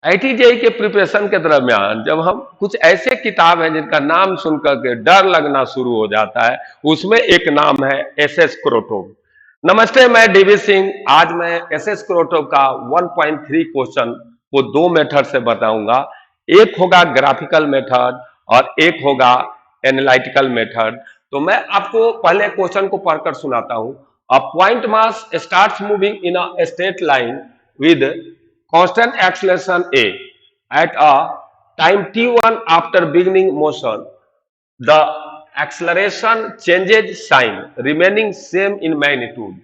IIT के preparation के दरमियान जब हम कुछ ऐसे किताब हैं जिनका नाम सुनकर के डर लगना शुरू हो जाता है, उसमें एक नाम है एसएस क्रोटोव। नमस्ते, मैं डीवी सिंह। आज मैं एसएस क्रोटोव का 1.3 क्वेश्चन को दो मेथड से बताऊंगा। एक होगा ग्राफिकल मेथड और एक होगा एनालिटिकल मेथड। तो मैं आपको पहले क्वेश्चन को पढ़कर सुनाता हूं। A point mass starts moving in a straight line with constant acceleration a at a time t1 after beginning motion. The acceleration changes sign remaining same in magnitude.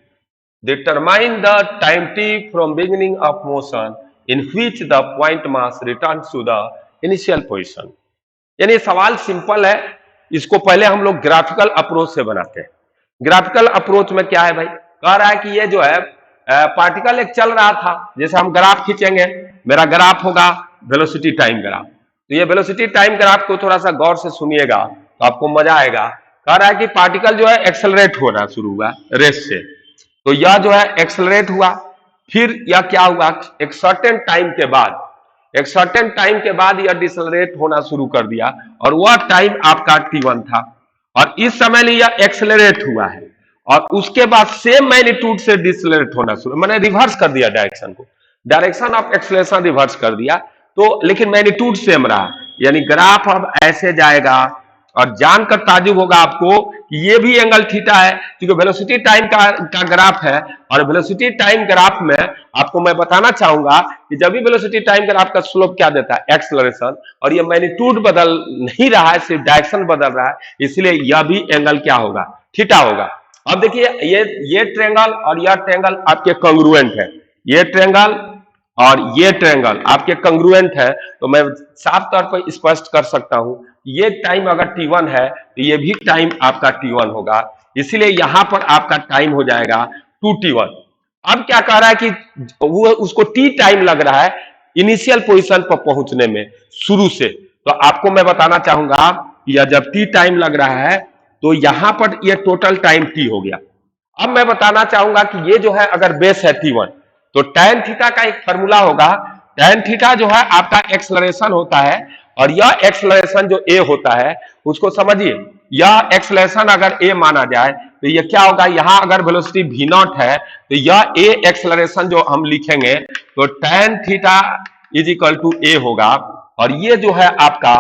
Determine the time t from beginning of motion in which the point mass returns to the initial position. यानी सवाल simple है। इसको पहले हम लोग graphical approach से बनाते हैं। ग्राफिकल अप्रोच में क्या है भाई, कह रहा है कि ये जो है पार्टिकल एक चल रहा था, जैसे हम ग्राफ खींचेंगे, मेरा ग्राफ होगा वेलोसिटी टाइम ग्राफ। तो ये वेलोसिटी टाइम ग्राफ को थोड़ा सा गौर से सुनिएगा तो आपको मजा आएगा। कह रहा है कि पार्टिकल जो है एक्सेलरेट होना शुरू हुआ रेस से, तो यह जो है एक्सेलरेट हुआ, फिर यह क्या हुआ, एक सर्टेन टाइम के बाद यह डिसेलरेट होना शुरू कर दिया, और वह टाइम आपका t1 था, और इस समय यह एक्सेलरेट हुआ है, और उसके बाद सेम मैग्नीट्यूड से डिसेलरेट होना शुरू, मैंने रिवर्स कर दिया डायरेक्शन को, डायरेक्शन ऑफ एक्सेलरेशन रिवर्स कर दिया, तो लेकिन मैग्नीट्यूड सेम रहा। यानी ग्राफ अब ऐसे जाएगा, और जानकर ताजुब होगा आपको कि ये भी एंगल थीटा है, क्योंकि वेलोसिटी टाइम का ग्राफ है। और वेलोसिटी टाइम ग्राफ में आपको मैं बताना चाहूंगा कि जब भी वेलोसिटी टाइम ग्राफ का स्लोप क्या देता है, एक्सेलरेशन, और ये मैग्नीट्यूड बदल नहीं रहा है, सिर्फ डायरेक्शन बदल रहा है, इसलिए यह भी एंगल क्या होगा, थीटा होगा। अब देखिए, ये ट्रायंगल और यह ट्रायंगल आपके कंग्रुएंट है, ये ट्रायंगल और ये ट्रायंगल आपके कंग्रुएंट है। तो मैं साफ तौर पर स्पष्ट कर सकता हूं, ये टाइम अगर t1 है तो ये भी टाइम आपका t1 होगा, इसलिए यहां पर आपका टाइम हो जाएगा 2t1। अब क्या कह रहा है कि वो उसको t टाइम लग रहा है इनिशियल पोजीशन पर पहुंचने में शुरू से। तो आपको मैं बताना चाहूंगा कि जब t टाइम लग रहा है तो यहां पर ये टोटल टाइम t हो गया। अब मैं बताना चाहूंगा कि ये जो है अगर बेस है t1, तो tan थीटा का एक फॉर्मूला होगा। tan थीटा जो है आपका एक्सेलरेशन होता है, और यह एक्सेलरेशन जो a होता है उसको समझिए, यह एक्सेलरेशन अगर a माना जाए तो यह क्या होगा, यहां अगर वेलोसिटी v0 है तो यह a एक्सेलरेशन जो हम लिखेंगे तो tan theta is equal to a होगा, और ये जो है आपका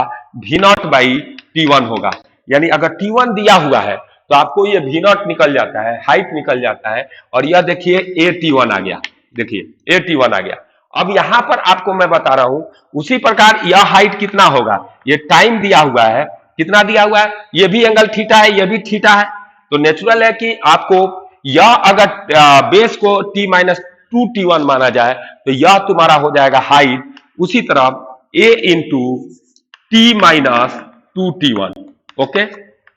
v0 बाई t1 होगा। यानी अगर t1 दिया हुआ है तो आपको ये v0 निकल जाता है, हाइट निकल जाता है, और यह देखिए a t1 आ गया, देखिए a t1 आ गया। अब यहां पर आपको मैं बता रहा हूं उसी प्रकार यह हाइट कितना होगा, ये टाइम दिया हुआ है, कितना दिया हुआ है, ये भी एंगल थीटा है, ये भी थीटा है। तो नेचुरल है कि आपको यह अगर बेस को t-2t1 माना जाए तो यह तुम्हारा हो जाएगा हाइट, उसी तरह a into t-2t1, okay,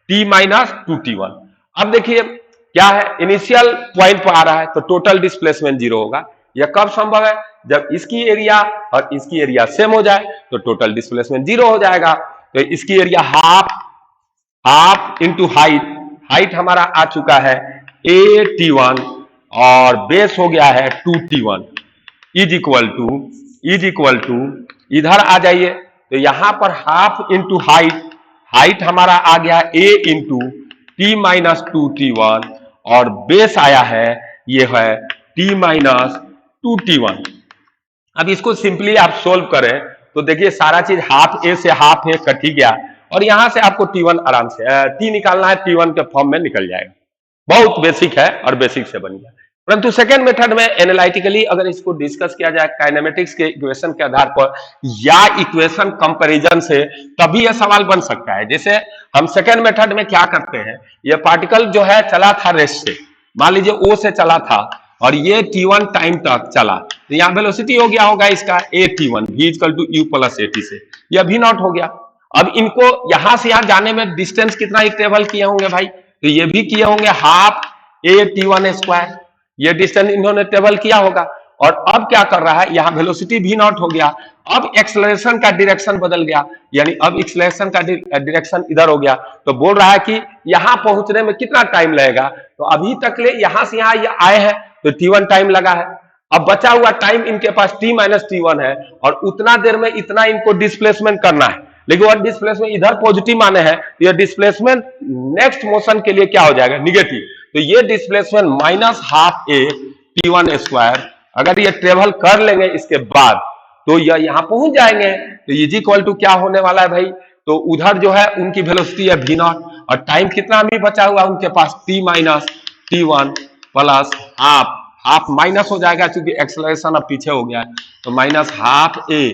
t-2t1। अब देखिए क्या है, इनिशियल पॉइंट पर आ रहा है तो टोटल डिस्प्लेसमेंट 0 होगा। यह कब संभव है, जब इसकी एरिया और इसकी एरिया सेम हो जाए तो टोटल डिस्प्लेसमेंट 0 हो जाएगा। तो इसकी एरिया हाफ इंटू हाइट हमारा आ चुका है a-t1, और बेस हो गया है 2t1 इज इक्वल टू इधर आ जाइए, तो यहां पर हाफ इंटू हाइट हमारा आ गया a इंटू t-2t1, और बेस आया है ये है t-2t1। अब इसको सिंपली आप सोल्व करें तो देखिए सारा चीज हाफ ए से हाफ ए कट ही गया, और यहां से आपको t1 आराम से t निकालना है, t1 के फॉर्म में निकल जाएगा। बहुत बेसिक है और बेसिक से बन गया। परंतु सेकेंड मेथड में एनालिटिकली अगर इसको डिस्कस किया जाए काइनेमेटिक्स के इक्वेशन के आधार पर या इक्वेशन कंपैरिजन से, तभी यह सवाल बन सकता है। जैसे हम सेकेंड मेथड में क्या करते हैं, यह पार्टिकल जो है चला था रेस से, मान लीजिए ओ से चला था और ये t1 टाइम तक चला, तो यहाँ वेलोसिटी हो गया होगा इसका a-t1 v equal to u plus at से, यह v0 हो गया। अब इनको यहां से यहां जाने में डिस्टेंस कितना ट्रेवल किए होंगे भाई, तो ये भी किए होंगे हाफ a-t1 स्क्वायर, ये डिस्टेंस इन्होंने ट्रेवल किया होगा। और अब क्या कर रहा है, यहाँ वेलोसिटी v0 हो गया, अब एक्सेलरेशन का डायरेक्शन बदल गया, यानी अब एक्सेलरेशन का डायरेक्शन इधर हो गया। तो बोल रहा है कि यहां पहुंचने में कितना टाइम लगेगा, तो अभी तक ले यहां से यहां आए हैं तो t1 टाइम लगा है, अब बचा हुआ टाइम इनके पास t माइनस t1 है और उतना देर में इतना इनको डिस्प्लेसमेंट करना है, लेकिन वह डिस्प्लेसमेंट इधर पॉजिटिव माने है, यह डिस्प्लेसमेंट नेक्स्ट मोशन के लिए क्या हो जाएगा, निगेटिव। तो ये डिस्प्लेसमेंट माइनस हाफ ए t1 स्क्वायर अगर ये ट्रेवल कर लेंगे इसके बाद तो यह यहां पहुंच जाएंगे। तो इज इक्वल टू क्या होने वाला है भाई, तो उधर जो है उनकी वेलोसिटी है v नॉट और टाइम कितना अभी बचा हुआ उनके पास t minus t1 plus half minus हो जाएगा क्योंकि एक्सेलरेशन अब पीछे हो गया है, तो माइनस हाफ ए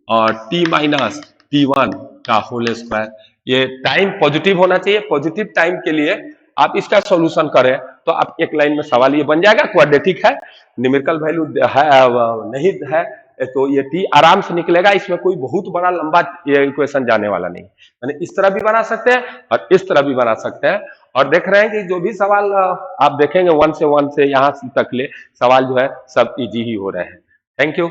और t माइनस t1 का होल स्क्वायर। ये टाइम पॉजिटिव होना चाहिए, पॉजिटिव टाइम के लिए आप इसका सॉल्यूशन करें तो आप एक लाइन में सवाल ये बन जाएगा, क्वाड्रेटिक है, न्यूमेरिकल वैल्यू है नहीं है तो ये t आराम से निकलेगा, इसमें कोई बहुत बड़ा लंबा ये इक्वेशन जाने वाला नहीं। यानी इस तरह भी बना सकते हैं और इस तरह भी बना सकते हैं। और देख रहे हैं कि जो भी सवाल आप देखेंगे 1 से 1 से यहां तक ले सवाल जो है सब इजी ही हो रहे हैं। Thank you.